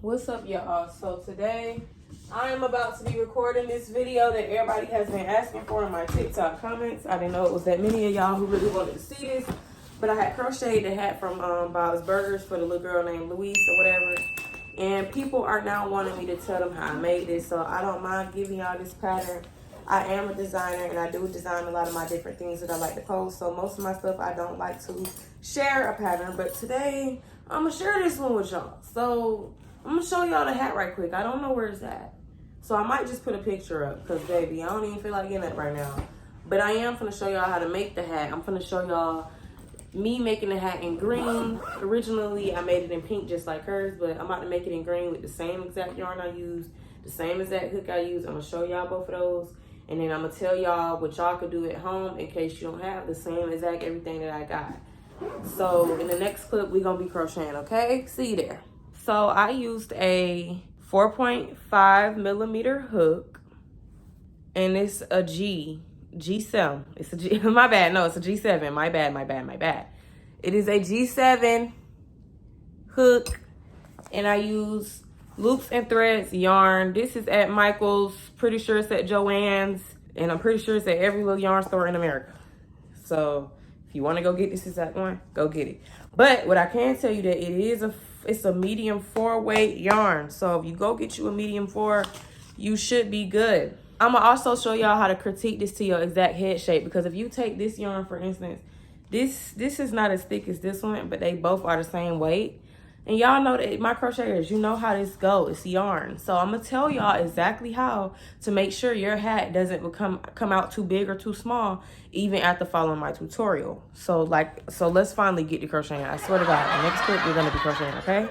What's up, y'all? So today I am about to be recording this video that everybody has been asking for in my TikTok comments. I didn't know it was that many of y'all who really wanted to see this, but I had crocheted the hat from Bob's Burgers for the little girl named Louise or whatever, and people are now wanting me to tell them how I made this, so I don't mind giving y'all this pattern. I am a designer and I do design a lot of my different things that I like to post, so most of my stuff I don't like to share a pattern, but today I'm gonna share this one with y'all. So I'm gonna show y'all the hat right quick. I don't know where it's at, so I might just put a picture up because baby, I don't even feel like getting that right now, but I am gonna show y'all how to make the hat. I'm gonna show y'all me making the hat in green. Originally I made it in pink just like hers, but I'm about to make it in green with the same exact yarn I used, the same exact hook I used. I'm gonna show y'all both of those, and then I'm gonna tell y'all what y'all could do at home in case you don't have the same exact everything that I got. So in the next clip, we're gonna be crocheting, okay? See you there. So I used a 4.5 millimeter hook, and it's a G7. It's a G, my bad, no, it's a G7. My bad. It is a G7 hook, and I use loops and threads yarn. This is at Michael's, pretty sure it's at Joann's, and I'm pretty sure it's at every little yarn store in America. So if you want to go get this exact one, go get it. But what I can tell you that it's a medium 4 weight yarn. So if you go get you a medium 4, you should be good. I'm gonna also show y'all how to critique this to your exact head shape, because if you take this yarn, for instance, this is not as thick as this one, but they both are the same weight. And y'all know that my crocheters, you know how this goes. It's yarn. So I'm gonna tell y'all exactly how to make sure your hat doesn't come out too big or too small, even after following my tutorial. So let's finally get to crocheting. I swear to God, the next clip we're gonna be crocheting, okay?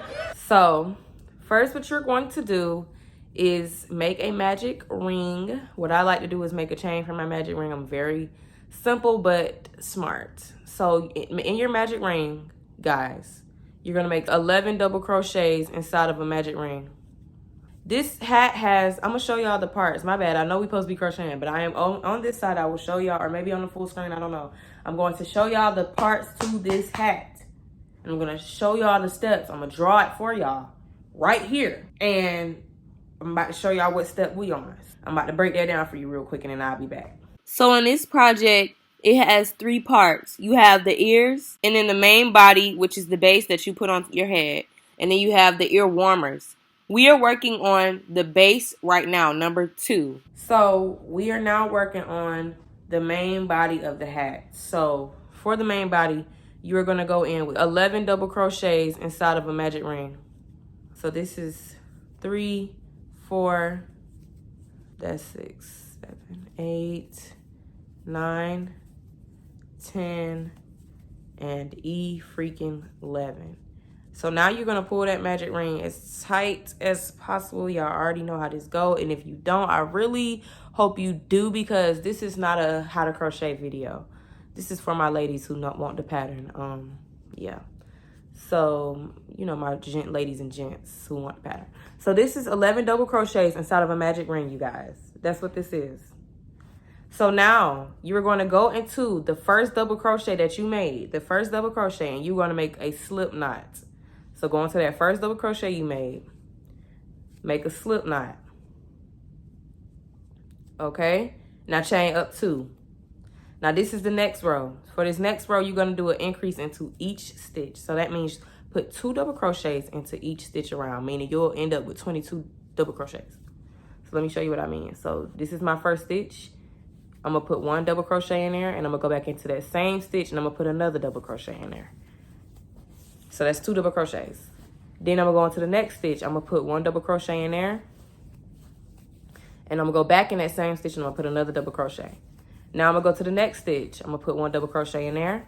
So first, what you're going to do is make a magic ring. What I like to do is make a chain for my magic ring. I'm very simple but smart. So in your magic ring, guys, you're gonna make 11 double crochets inside of a magic ring. This hat has, I'm gonna show y'all the parts. My bad, I know we're supposed to be crocheting, but I am on this side. I will show y'all, or maybe on the full screen, I don't know. I'm going to show y'all the parts to this hat. And I'm gonna show y'all the steps. I'm gonna draw it for y'all right here. And I'm about to show y'all what step we on. I'm about to break that down for you real quick, and then I'll be back. So in this project, it has 3 parts. You have the ears, and then the main body, which is the base that you put on your head. And then you have the ear warmers. We are working on the base right now, number 2. So we are now working on the main body of the hat. So for the main body, you're going to go in with 11 double crochets inside of a magic ring. So this is 3, 4, that's 6, 7, 8, 9, 10, and freaking 11. So now you're gonna pull that magic ring as tight as possible. Y'all already know how this go, and if you don't, I really hope you do, because this is not a how to crochet video. This is for my ladies who don't want the pattern. Yeah. So, you know, my ladies and gents who want the pattern. So this is 11 double crochets inside of a magic ring, you guys. That's what this is. So now you're going to go into the first double crochet that you made, the first double crochet, and you're going to make a slip knot. So go into that first double crochet you made, make a slip knot. Okay, now chain up 2. Now this is the next row. For this next row, you're going to do an increase into each stitch. So that means put 2 double crochets into each stitch around, meaning you'll end up with 22 double crochets. So let me show you what I mean. So this is my first stitch. I'm gonna put 1 double crochet in there, and I'm gonna go back into that same stitch, and I'm gonna put another double crochet in there. So that's 2 double crochets. Then I'm gonna go into the next stitch. I'm gonna put 1 double crochet in there, and I'm gonna go back in that same stitch, and I'm gonna put another double crochet. Now I'm gonna go to the next stitch. I'm gonna put 1 double crochet in there,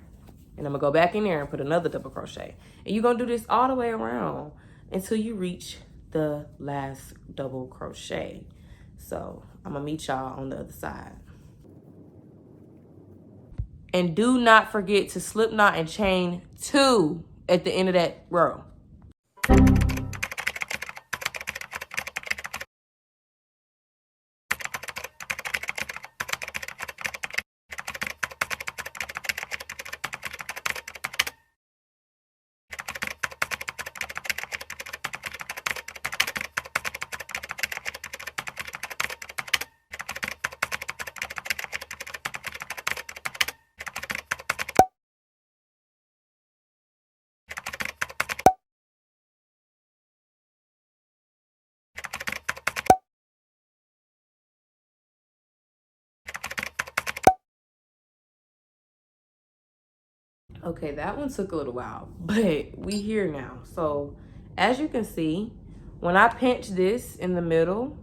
and I'm gonna go back in there and put another double crochet. And you're gonna do this all the way around until you reach the last double crochet. So I'm gonna meet y'all on the other side. And do not forget to slip knot and chain 2 at the end of that row. Okay, that one took a little while, but we here now. So as you can see, when I pinch this in the middle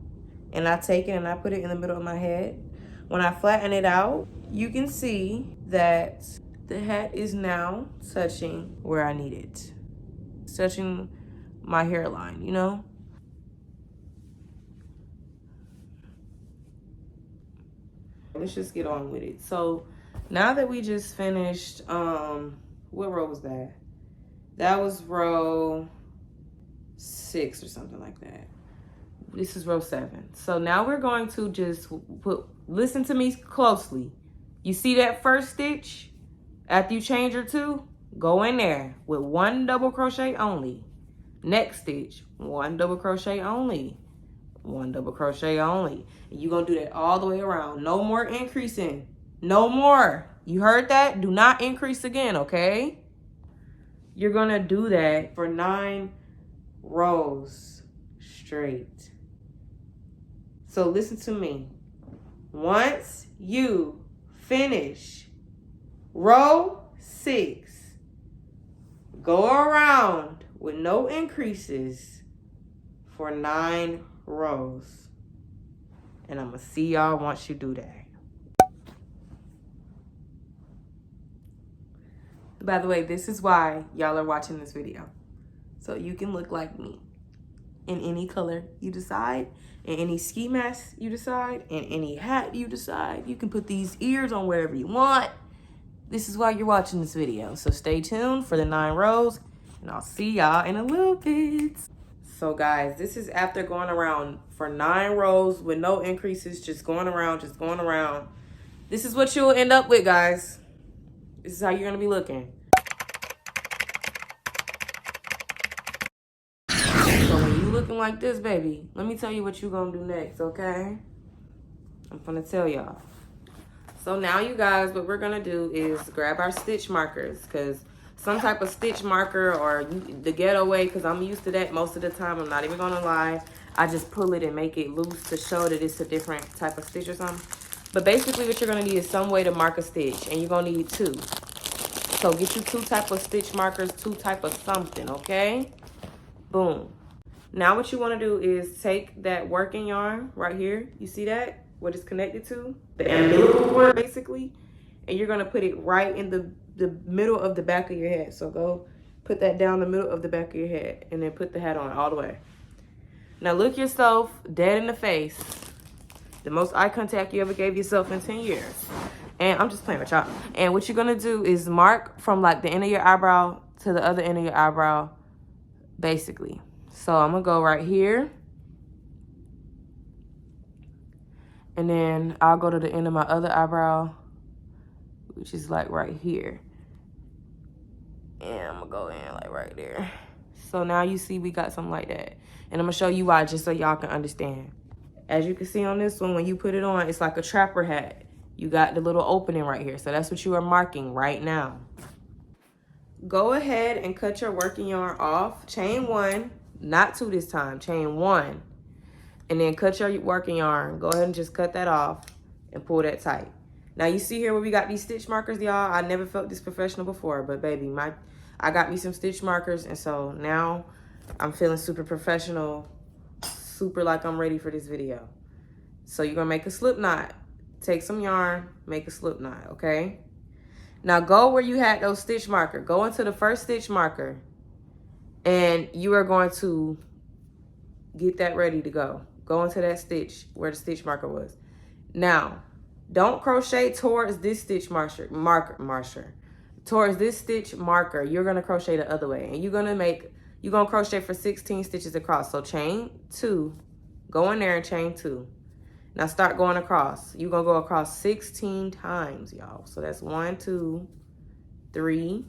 and I take it and I put it in the middle of my head, when I flatten it out, you can see that the hat is now touching where I need it. It's touching my hairline, you know? Let's just get on with it. So now that we just finished, what row was that? That was row 6 or something like that. This is row 7. So now we're going to just listen to me closely. You see that first stitch? After you change your 2, go in there with 1 double crochet only. Next stitch, 1 double crochet only. 1 double crochet only. And you're gonna do that all the way around. No more increasing. No more. You heard that? Do not increase again, okay? You're gonna do that for 9 rows straight. So listen to me. Once you finish row 6, go around with no increases for 9 rows. And I'm gonna see y'all once you do that. By the way, this is why y'all are watching this video. So you can look like me in any color you decide, in any ski mask you decide, in any hat you decide. You can put these ears on wherever you want. This is why you're watching this video. So stay tuned for the 9 rows, and I'll see y'all in a little bit. So guys, this is after going around for 9 rows with no increases, just going around, just going around. This is what you'll end up with, guys. This is how you're gonna be looking. So when you looking like this, baby, let me tell you what you're gonna do next, okay? I'm gonna tell y'all. So now you guys, what we're gonna do is grab our stitch markers, because some type of stitch marker or the ghetto way, because I'm used to that most of the time. I'm not even gonna lie. I just pull it and make it loose to show that it's a different type of stitch or something. But basically what you're gonna need is some way to mark a stitch, and you're gonna need 2. So get you 2 type of stitch markers, 2 type of something, okay? Boom. Now what you wanna do is take that working yarn right here. You see that? What it's connected to? The umbilical cord, basically. And you're gonna put it right in the middle of the back of your head. So go put that down the middle of the back of your head and then put the hat on all the way. Now look yourself dead in the face. The most eye contact you ever gave yourself in 10 years. And I'm just playing with y'all. And what you're gonna do is mark from like the end of your eyebrow to the other end of your eyebrow, basically. So I'm gonna go right here. And then I'll go to the end of my other eyebrow, which is like right here. And I'm gonna go in like right there. So now you see we got something like that. And I'm gonna show you why, just so y'all can understand. As you can see on this one, when you put it on, it's like a trapper hat. You got the little opening right here. So that's what you are marking right now. Go ahead and cut your working yarn off. Chain 1, not 2 this time, chain 1. And then cut your working yarn. Go ahead and just cut that off and pull that tight. Now you see here where we got these stitch markers, y'all. I never felt this professional before, but baby, I got me some stitch markers, and so now I'm feeling super professional, super like I'm ready for this video. So you're gonna make a slip knot. Take some yarn, make a slip knot, okay? Now go where you had those stitch marker. Go into the first stitch marker, and you are going to get that ready to go. Go into that stitch where the stitch marker was. Now, don't crochet towards this stitch marker. Towards this stitch marker, you're gonna crochet the other way, and you're gonna crochet for 16 stitches across. So chain 2, go in there and chain 2. Now start going across. You're gonna go across 16 times, y'all. So that's 1, 2, 3,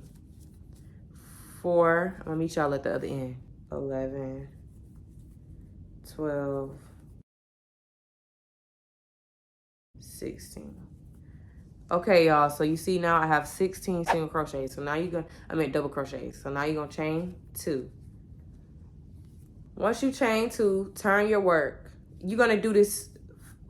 4. I'm gonna meet y'all at the other end. 11, 12, 16. Okay, y'all, so you see now I have 16 single crochets. So now double crochets. So now you're gonna chain 2. Once you chain 2, turn your work. You're gonna do this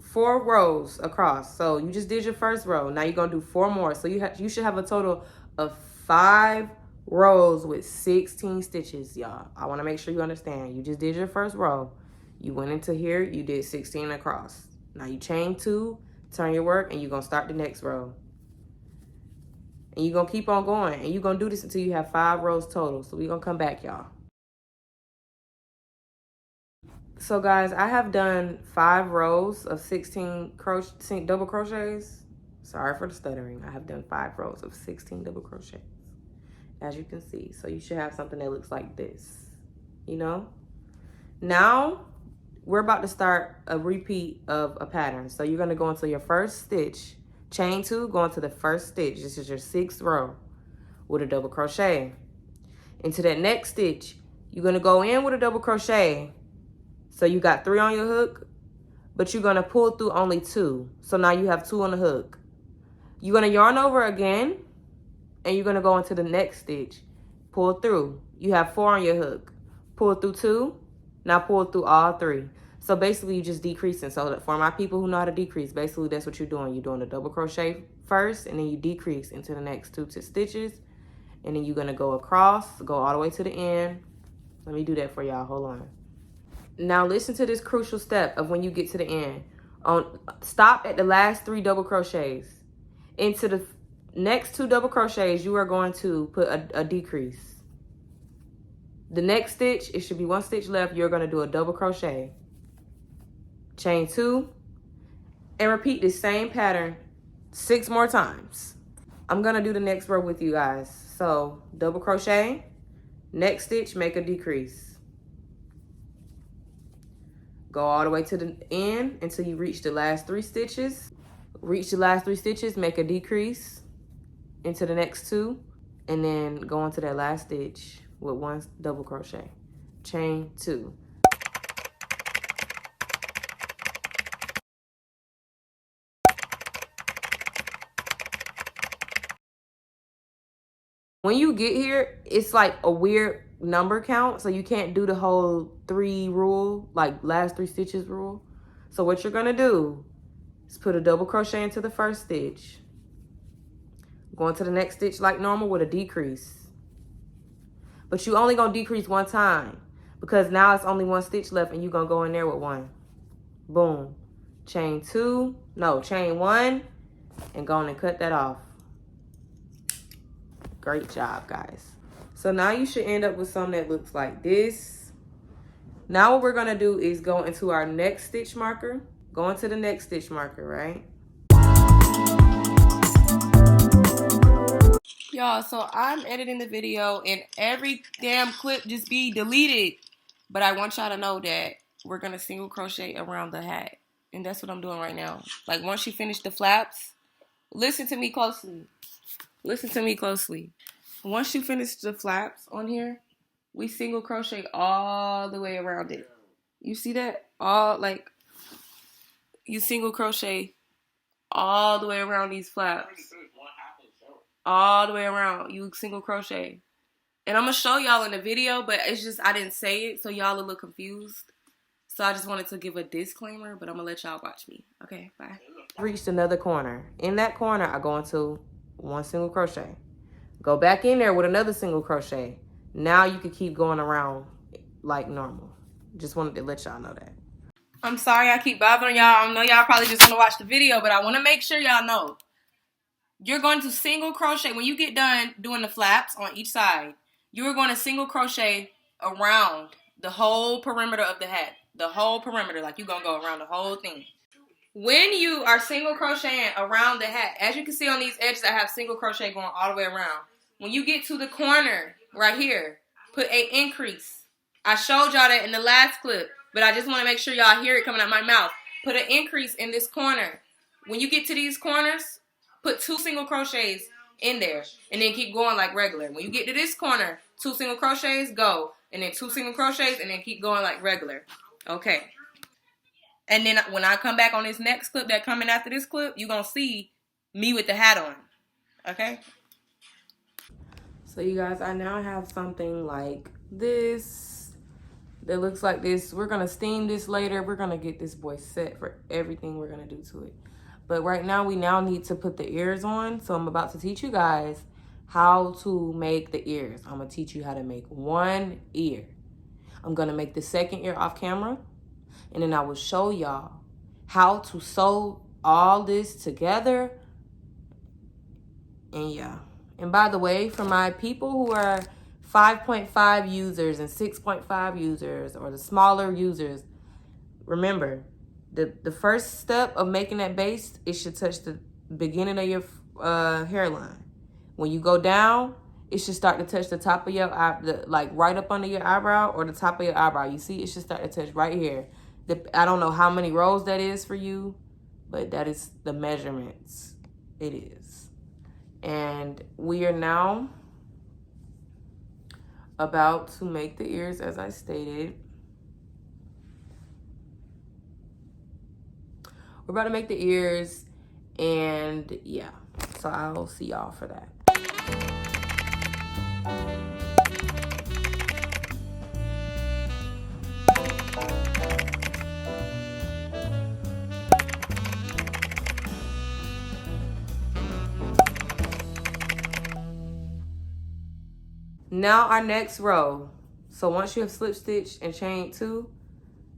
4 rows across. So you just did your first row. Now you're gonna do 4 more. So you should have a total of 5 rows with 16 stitches, y'all. I want to make sure you understand. You just did your first row. You went into here, you did 16 across. Now you chain 2, turn your work, and you're going to start the next row. And you're going to keep on going. And you're going to do this until you have 5 rows total. So we're going to come back, y'all. So guys, I have done 5 rows of 16 double crochets. Sorry for the stuttering. I have done 5 rows of 16 double crochets, as you can see. So you should have something that looks like this, you know? Now, we're about to start a repeat of a pattern. So you're gonna go into your first stitch, chain 2, go into the first stitch. This is your 6th row with a double crochet. Into that next stitch, you're gonna go in with a double crochet. So you got 3 on your hook, but you're gonna pull through only 2. So now you have 2 on the hook. You're gonna yarn over again, and you're gonna go into the next stitch, pull through. You have 4 on your hook, pull through 2, now pull through all 3. So basically you just decreasing. So for my people who know how to decrease, basically that's what you're doing. You're doing a double crochet first, and then you decrease into the next 2 stitches, and then you're gonna go across, go all the way to the end. Let me do that for y'all, hold on. Now listen to this crucial step of when you get to the end. Stop at the last 3 double crochets. Into the next 2 double crochets, you are going to put a decrease. The next stitch, it should be 1 stitch left. You're going to do a double crochet, chain 2, and repeat the same pattern 6 more times. I'm going to do the next row with you guys. So double crochet, next stitch, make a decrease. Go all the way to the end until you reach the last 3 stitches. Reach the last 3 stitches, make a decrease into the next 2, and then go into that last stitch with 1 double crochet. Chain 2. When you get here, it's like a weird number count, so you can't do the whole 3 rule, like last 3 stitches rule. So what you're gonna do is put a double crochet into the first stitch, go into the next stitch like normal with a decrease. But you only gonna decrease 1 time because now it's only 1 stitch left, and you're gonna go in there with 1. Boom. Chain 1, and go on and cut that off. Great job, guys. So now you should end up with something that looks like this. Now what we're gonna do is go into our next stitch marker. Go into the next stitch marker, right? Y'all, so I'm editing the video and every damn clip just be deleted. But I want y'all to know that we're gonna single crochet around the hat. And that's what I'm doing right now. Like once you finish the flaps, listen to me closely. Listen to me closely. Once you finish the flaps on here, we single crochet all the way around it. You see that? You single crochet all the way around these flaps. All the way around, you single crochet. And I'm going to show y'all in the video, but it's just I didn't say it, so y'all will look confused. So I just wanted to give a disclaimer, but I'm going to let y'all watch me. Okay, bye. Reached another corner. In that corner, I go into 1 single crochet. Go back in there with another single crochet. Now you can keep going around like normal. Just wanted to let y'all know that. I'm sorry I keep bothering y'all. I know y'all probably just want to watch the video, but I want to make sure y'all know. You're going to single crochet. When you get done doing the flaps on each side, you're going to single crochet around the whole perimeter of the hat. The whole perimeter. Like you're going to go around the whole thing. When you are single crocheting around the hat, as you can see on these edges, I have single crochet going all the way around. When you get to the corner right here, put an increase. I showed y'all that in the last clip, but I just want to make sure y'all hear it coming out my mouth. Put an increase in this corner. When you get to these corners, put 2 single crochets in there, and then keep going like regular. When you get to this corner, 2 single crochets, go, and then 2 single crochets, and then keep going like regular. Okay. And then when I come back on this next clip that coming after this clip, you're going to see me with the hat on. Okay? So you guys, I now have something like this that looks like this. We're going to steam this later. We're going to get this boy set for everything we're going to do to it. But right now, we now need to put the ears on. So I'm about to teach you guys how to make the ears. I'm gonna teach you how to make one ear. I'm gonna make the second ear off camera, and then I will show y'all how to sew all this together. And yeah. And by the way, for my people who are 5.5 users and 6.5 users, or the smaller users, remember, the first step of making that base, it should touch the beginning of your hairline. When you go down, it should start to touch the top of your eye, like right up under your eyebrow or the top of your eyebrow. You see, it should start to touch right here. I don't know how many rows that is for you, but that is the measurements. It is. And we are now about to make the ears, as I stated. We're about to make the ears, and yeah, so I'll see y'all for that. Now our next row. So once you have slip stitched and chained 2,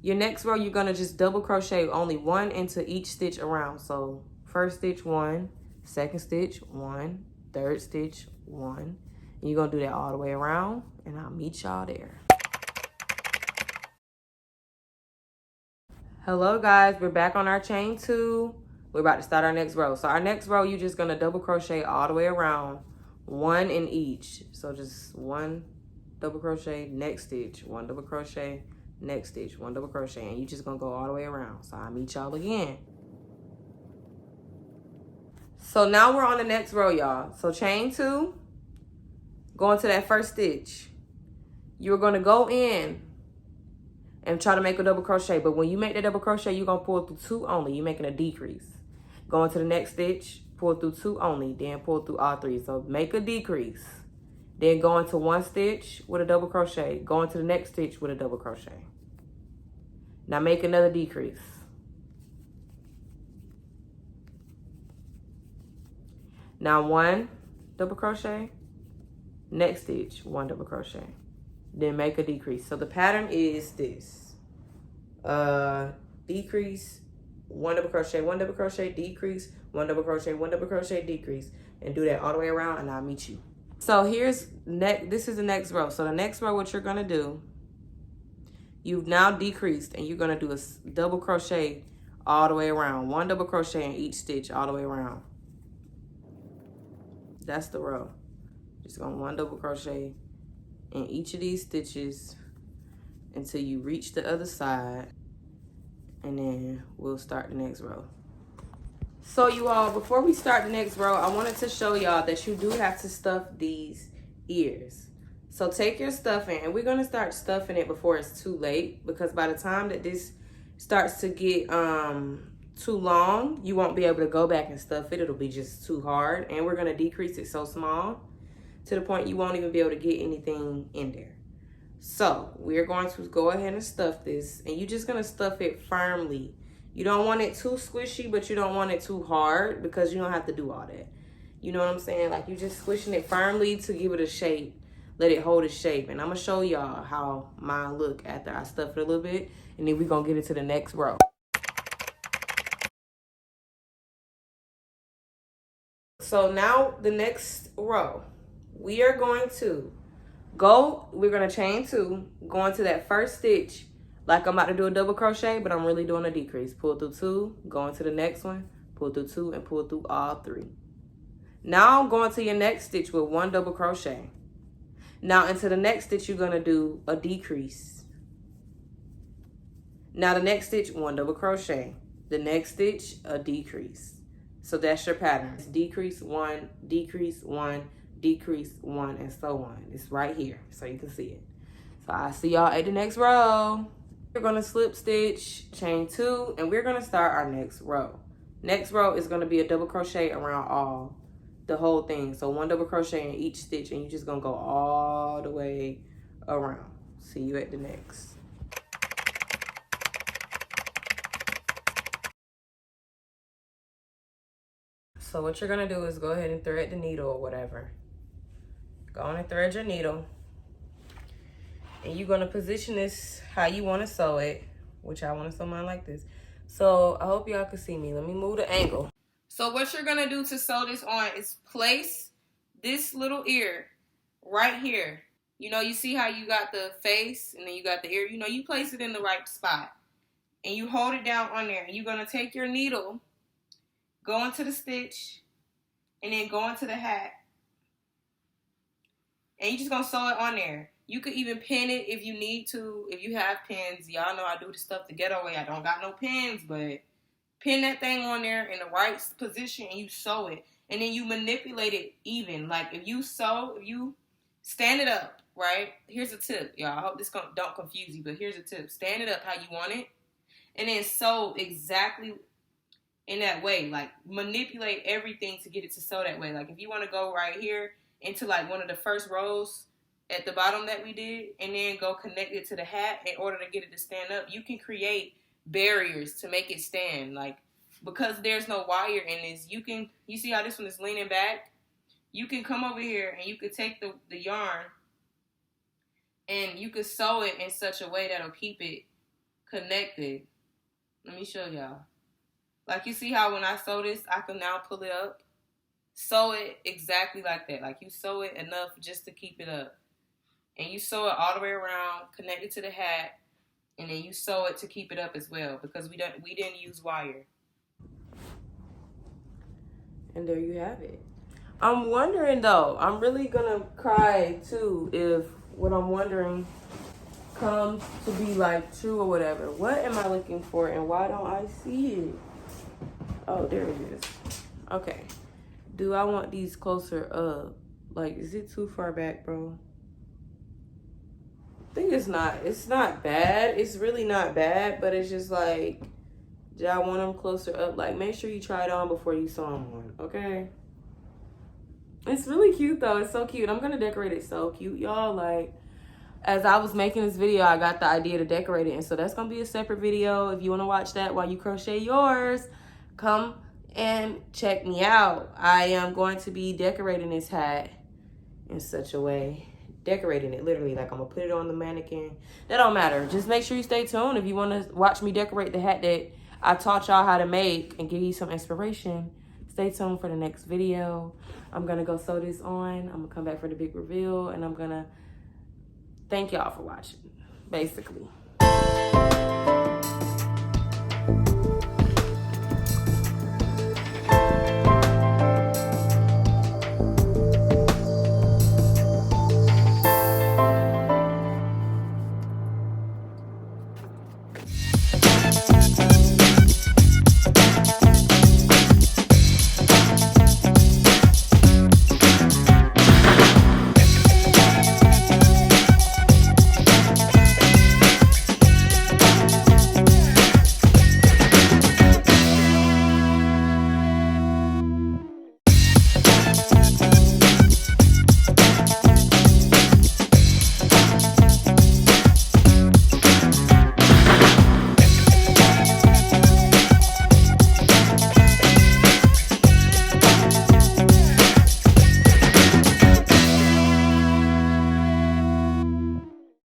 your next row, you're gonna just double crochet only 1 into each stitch around. So first stitch 1, second stitch 1, third stitch 1, and you're gonna do that all the way around, and I'll meet y'all there. Hello guys, we're back on our chain 2. We're about to start our next row. So our next row, you're just gonna double crochet all the way around, 1 in each. So just 1 double crochet, next stitch, 1 double crochet, next stitch, 1 double crochet, and you just gonna go all the way around. So I'll meet y'all again. So now we're on the next row, y'all. So chain 2, go into that first stitch. You're gonna go in and try to make a double crochet, but when you make the double crochet, you're gonna pull through 2 only. You're making a decrease. Go into the next stitch, pull through 2 only, then pull through all 3. So make a decrease. Then go into 1 stitch with a double crochet. Go into the next stitch with a double crochet. Now make another decrease. Now 1 double crochet, next stitch, 1 double crochet. Then make a decrease. So the pattern is this. Decrease, 1 double crochet, 1 double crochet, decrease, 1 double crochet, 1 double crochet, decrease. And do that all the way around, and I'll meet you. So this is the next row. So the next row, what you're gonna do, you've now decreased, and you're gonna do a double crochet all the way around. 1 double crochet in each stitch all the way around. That's the row. Just going 1 double crochet in each of these stitches until you reach the other side, and then we'll start the next row. So you all, before we start the next row, I wanted to show y'all that you do have to stuff these ears. So take your stuffing, and we're gonna start stuffing it before it's too late, because by the time that this starts to get too long, you won't be able to go back and stuff it. It'll be just too hard, and we're gonna decrease it so small to the point you won't even be able to get anything in there. So we're going to go ahead and stuff this, and you're just gonna stuff it firmly. You don't want it too squishy, but you don't want it too hard, because you don't have to do all that. You know what I'm saying? Like, you're just squishing it firmly to give it a shape, let it hold its shape. And I'm gonna show y'all how mine look after I stuff it a little bit, and then we're gonna get into the next row. So now the next row, we are going to we're gonna chain 2, go into that first stitch like I'm about to do a double crochet, but I'm really doing a decrease. Pull through 2, go into the next one, pull through 2, and pull through all 3. Now go into your next stitch with 1 double crochet. Now into the next stitch, you're gonna do a decrease. Now the next stitch, 1 double crochet. The next stitch, a decrease. So that's your pattern. It's decrease 1, decrease 1, decrease 1, and so on. It's right here, so you can see it. So I'll see y'all at the next row. We're gonna slip stitch, chain 2, and we're gonna start our next row. Next row is gonna be a double crochet around the whole thing. So 1 double crochet in each stitch, and you're just gonna go all the way around. See you at the next. So what you're gonna do is go ahead and thread the needle or whatever. Go on and thread your needle. And you're gonna position this how you wanna sew it, which I wanna sew mine like this. So I hope y'all can see me. Let me move the angle. So what you're gonna do to sew this on is place this little ear right here. You know, you see how you got the face and then you got the ear? You know, you place it in the right spot. And you hold it down on there. And you're gonna take your needle, go into the stitch, and then go into the hat. And you're just gonna sew it on there. You could even pin it if you need to, if you have pins. Y'all know I do this stuff the ghetto way. I don't got no pins, but pin that thing on there in the right position and you sew it. And then you manipulate it even. Like if you sew, if you stand it up, right? Here's a tip, y'all. I hope this don't confuse you, but here's a tip. Stand it up how you want it. And then sew exactly in that way. Like manipulate everything to get it to sew that way. Like if you want to go right here into like one of the first rows at the bottom that we did, and then go connect it to the hat in order to get it to stand up, you can create barriers to make it stand. Like, because there's no wire in this, you see how this one is leaning back? You can come over here and you could take the yarn and you could sew it in such a way that'll keep it connected. Let me show y'all. Like you see how when I sew this, I can now pull it up. Sew it exactly like that. Like you sew it enough just to keep it up. And you sew it all the way around, connect it to the hat, and then you sew it to keep it up as well because we didn't use wire. And there you have it. I'm wondering though, I'm really gonna cry too if what I'm wondering comes to be like true or whatever. What am I looking for and why don't I see it? Oh, there it is. Okay. Do I want these closer up? Like, is it too far back, bro? I think it's not bad. It's really not bad, but it's just like, do I want them closer up? Like, make sure you try it on before you sew them on, okay? It's really cute, though. It's so cute. I'm going to decorate it so cute, y'all. Like, as I was making this video, I got the idea to decorate it. And so that's going to be a separate video. If you want to watch that while you crochet yours, come and check me out. I am going to be decorating this hat in such a way. Decorating it, literally. Like, I'm going to put it on the mannequin. That don't matter. Just make sure you stay tuned. If you want to watch me decorate the hat that I taught y'all how to make and give you some inspiration, stay tuned for the next video. I'm going to go sew this on. I'm going to come back for the big reveal. And I'm going to thank y'all for watching, basically.